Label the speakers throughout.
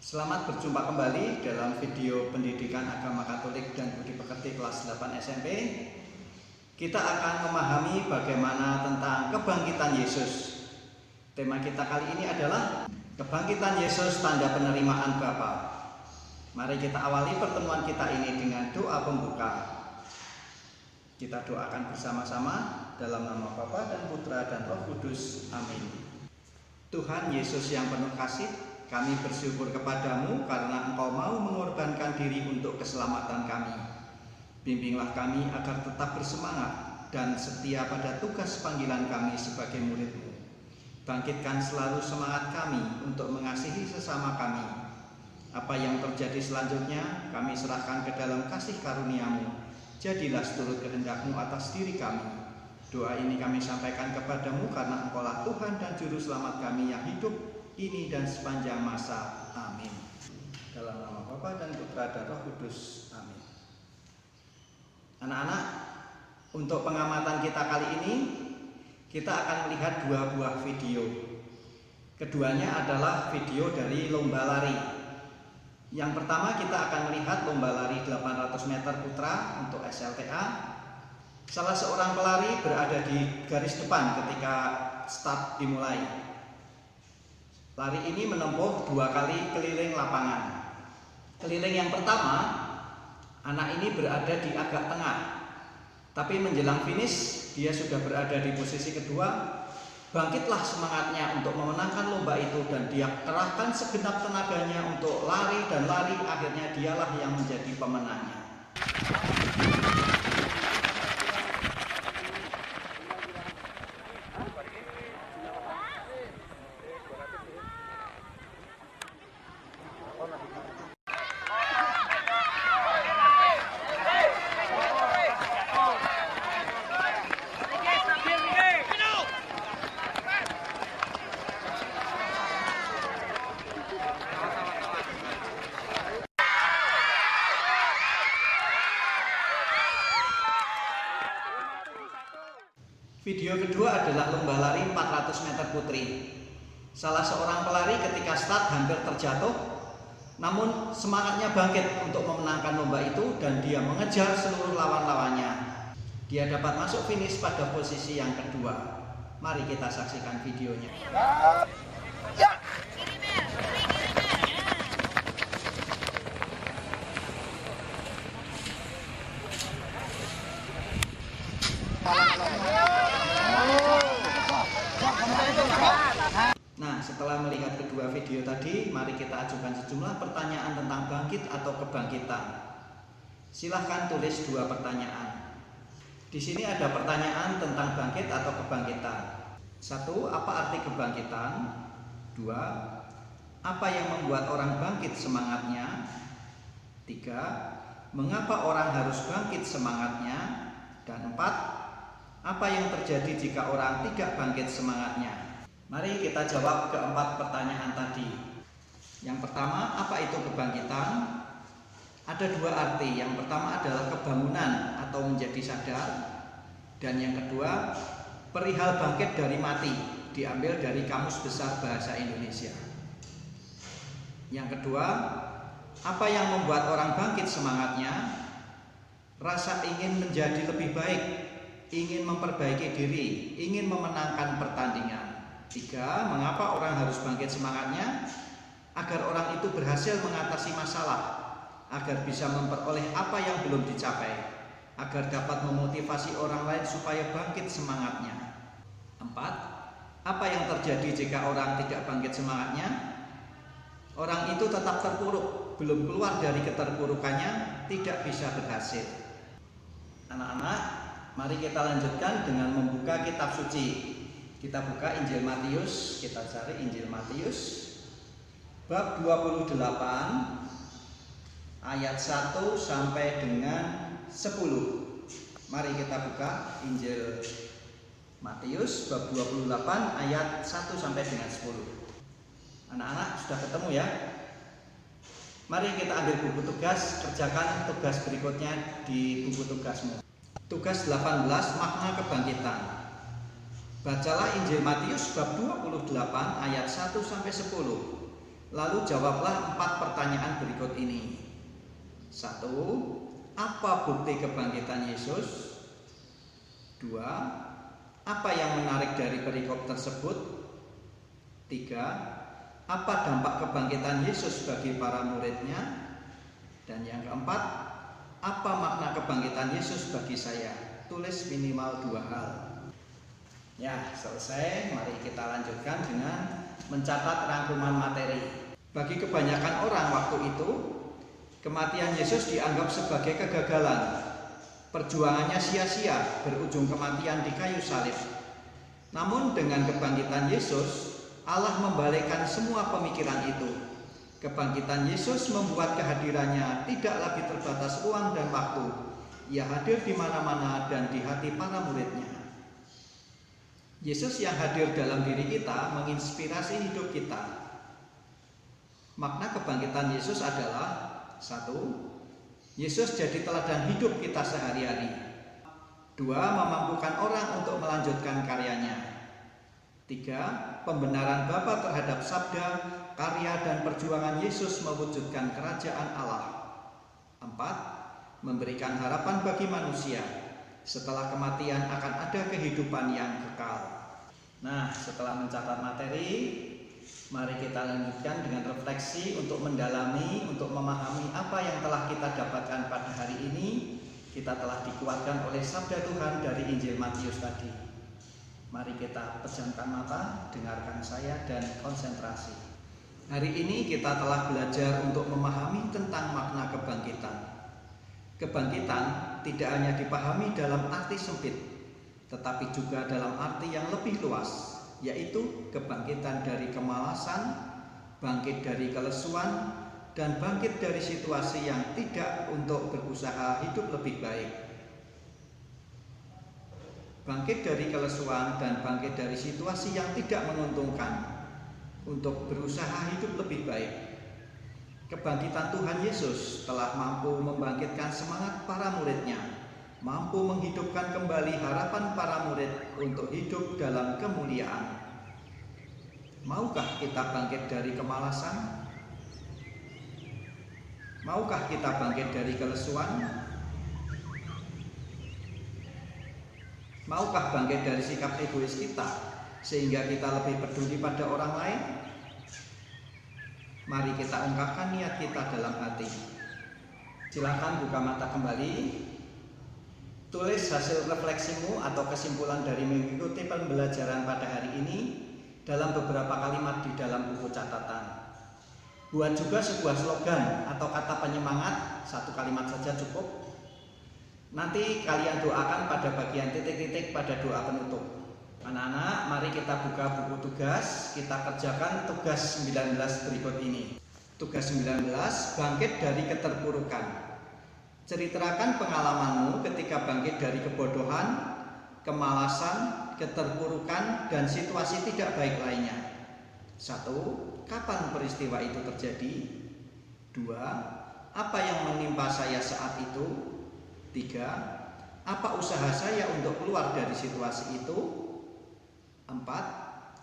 Speaker 1: Selamat berjumpa kembali dalam video pendidikan agama Katolik dan Budi Pekerti kelas 8 SMP. Kita akan memahami bagaimana tentang kebangkitan Yesus. Tema kita kali ini adalah kebangkitan Yesus tanda penerimaan Bapa. Mari kita awali pertemuan kita ini dengan doa pembuka. Kita doakan bersama-sama dalam nama Bapa dan Putra dan Roh Kudus. Amin. Tuhan Yesus yang penuh kasih, kami bersyukur kepadamu karena Engkau mau mengorbankan diri untuk keselamatan kami. Bimbinglah kami agar tetap bersemangat dan setia pada tugas panggilan kami sebagai murid-Mu. Bangkitkan selalu semangat kami untuk mengasihi sesama kami. Apa yang terjadi selanjutnya kami serahkan ke dalam kasih karunia-Mu. Jadilah seturut kehendak-Mu atas diri kami. Doa ini kami sampaikan kepadamu karena Engkaulah Tuhan dan Juru Selamat kami yang hidup ini dan sepanjang masa. Amin. Dalam nama Bapa dan Putra dan Roh Kudus. Amin. Anak-anak, untuk pengamatan kita kali ini kita akan melihat dua buah video. Keduanya adalah video dari lomba lari. Yang pertama kita akan melihat lomba lari 800 meter putra untuk SLTA. Salah seorang pelari berada di garis depan ketika start dimulai. Lari ini menempuh 2 kali keliling lapangan. Keliling yang pertama, anak ini berada di agak tengah. Tapi menjelang finish, dia sudah berada di posisi kedua. Bangkitlah semangatnya untuk memenangkan lomba itu dan dia kerahkan segenap tenaganya untuk lari dan lari. Akhirnya dialah yang menjadi pemenangnya. Video kedua adalah lomba lari 400 meter putri. Salah seorang pelari ketika start hampir terjatuh, namun semangatnya bangkit untuk memenangkan lomba itu dan dia mengejar seluruh lawan-lawannya. Dia dapat masuk finish pada posisi yang kedua. Mari kita saksikan videonya. Nah, setelah melihat kedua video tadi, mari kita ajukan sejumlah pertanyaan tentang bangkit atau kebangkitan. Silahkan tulis 2 pertanyaan. Di sini ada pertanyaan tentang bangkit atau kebangkitan. 1. Apa arti kebangkitan? 2. Apa yang membuat orang bangkit semangatnya? 3. Mengapa orang harus bangkit semangatnya? Dan 4. Apa yang terjadi jika orang tidak bangkit semangatnya? Mari kita jawab keempat pertanyaan tadi. Yang pertama, apa itu kebangkitan? Ada 2 arti. Yang pertama adalah kebangunan atau menjadi sadar. Dan yang kedua, perihal bangkit dari mati, diambil dari Kamus Besar Bahasa Indonesia. Yang kedua, apa yang membuat orang bangkit semangatnya? Rasa ingin menjadi lebih baik, ingin memperbaiki diri, ingin memenangkan pertandingan. 3. Mengapa orang harus bangkit semangatnya? Agar orang itu berhasil mengatasi masalah, agar bisa memperoleh apa yang belum dicapai, agar dapat memotivasi orang lain supaya bangkit semangatnya. 4. Apa yang terjadi jika orang tidak bangkit semangatnya? Orang itu tetap terpuruk, belum keluar dari keterpurukannya, tidak bisa berhasil. Anak-anak, mari kita lanjutkan dengan membuka kitab suci. Kita buka Injil Matius, kita cari Injil Matius bab 28 ayat 1 sampai dengan 10. Mari kita buka Injil Matius bab 28 ayat 1 sampai dengan 10. Anak-anak sudah ketemu ya? Mari kita ambil buku tugas, kerjakan tugas berikutnya di buku tugasmu. Tugas 18, makna kebangkitan. Bacalah Injil Matius bab 28 ayat 1 sampai 10. Lalu jawablah 4 pertanyaan berikut ini. 1. Apa bukti kebangkitan Yesus? 2. Apa yang menarik dari perikop tersebut? 3. Apa dampak kebangkitan Yesus bagi para muridnya? Dan yang keempat, apa makna kebangkitan Yesus bagi saya? Tulis minimal 2 hal. Ya, selesai. Mari kita lanjutkan dengan mencatat rangkuman materi. Bagi kebanyakan orang waktu itu, kematian Yesus dianggap sebagai kegagalan. Perjuangannya sia-sia, berujung kematian di kayu salib. Namun dengan kebangkitan Yesus, Allah membalikkan semua pemikiran itu. Kebangkitan Yesus membuat kehadirannya tidak lagi terbatas ruang dan waktu. Ia hadir di mana-mana dan di hati para muridnya. Yesus yang hadir dalam diri kita menginspirasi hidup kita. Makna kebangkitan Yesus adalah 1. Yesus jadi teladan hidup kita sehari-hari. 2. Memampukan orang untuk melanjutkan karyanya. 3. Pembenaran Bapa terhadap sabda, karya dan perjuangan Yesus mewujudkan kerajaan Allah. 4. Memberikan harapan bagi manusia. Setelah kematian akan ada kehidupan yang kekal. Nah, setelah mencatat materi, mari kita lanjutkan dengan refleksi untuk mendalami, untuk memahami apa yang telah kita dapatkan pada hari ini. Kita telah dikuatkan oleh sabda Tuhan dari Injil Matius tadi. Mari kita pejamkan mata, dengarkan saya dan konsentrasi. Hari ini kita telah belajar untuk memahami tentang makna kebangkitan. Kebangkitan tidak hanya dipahami dalam arti sempit, tetapi juga dalam arti yang lebih luas, yaitu kebangkitan dari kemalasan, bangkit dari kelesuan, dan bangkit dari situasi yang tidak untuk berusaha hidup lebih baik. Bangkit dari kelesuan dan bangkit dari situasi yang tidak menguntungkan untuk berusaha hidup lebih baik. Kebangkitan Tuhan Yesus telah mampu membangkitkan semangat para muridnya, mampu menghidupkan kembali harapan para murid untuk hidup dalam kemuliaan. Maukah kita bangkit dari kemalasan? Maukah kita bangkit dari kelesuan? Maukah bangkit dari sikap egois kita sehingga kita lebih peduli pada orang lain? Mari kita ungkapkan niat kita dalam hati. Silakan buka mata kembali. Tulis hasil refleksimu atau kesimpulan dari mengikuti pembelajaran pada hari ini dalam beberapa kalimat di dalam buku catatan. Buat juga sebuah slogan atau kata penyemangat, 1 kalimat saja cukup. Nanti kalian doakan pada bagian titik-titik pada doa penutup. Anak-anak, mari kita buka buku tugas, kita kerjakan tugas 19 berikut ini. Tugas 19, bangkit dari keterpurukan. Ceritakan pengalamanmu ketika bangkit dari kebodohan, kemalasan, keterpurukan, dan situasi tidak baik lainnya. 1. Kapan peristiwa itu terjadi? 2. Apa yang menimpa saya saat itu? 3. Apa usaha saya untuk keluar dari situasi itu? 4.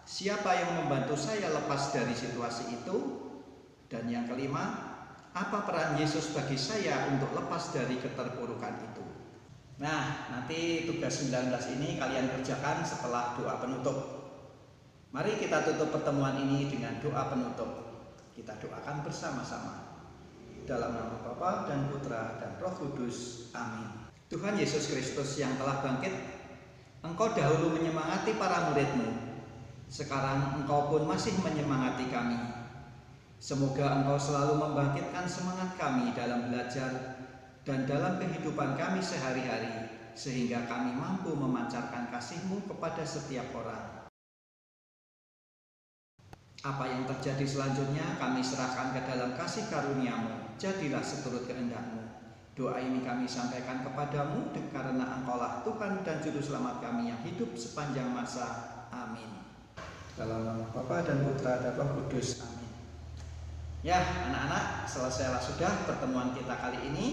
Speaker 1: Siapa yang membantu saya lepas dari situasi itu? Dan yang kelima, apa peran Yesus bagi saya untuk lepas dari keterpurukan itu? Nah, nanti tugas 19 ini kalian kerjakan setelah doa penutup. Mari kita tutup pertemuan ini dengan doa penutup. Kita doakan bersama-sama. Dalam nama Bapa dan Putra dan Roh Kudus. Amin. Tuhan Yesus Kristus yang telah bangkit, Engkau dahulu menyemangati para murid-Mu. Sekarang Engkau pun masih menyemangati kami. Semoga Engkau selalu membangkitkan semangat kami dalam belajar dan dalam kehidupan kami sehari-hari, sehingga kami mampu memancarkan kasih-Mu kepada setiap orang. Apa yang terjadi selanjutnya kami serahkan ke dalam kasih karunia-Mu. Jadilah seturut kehendak-Mu. Doa ini kami sampaikan kepadamu karena Engkaulah Tuhan dan Juru Selamat kami yang hidup sepanjang masa. Amin. Dalam nama Bapa dan Putra dan Roh Kudus. Amin. Ya, anak-anak, selesailah sudah pertemuan kita kali ini.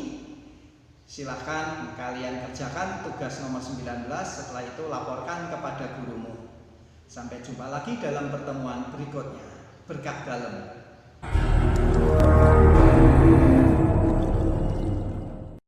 Speaker 1: Silahkan kalian kerjakan tugas nomor 19. Setelah itu laporkan kepada gurumu. Sampai jumpa lagi dalam pertemuan berikutnya. Berkah dalam.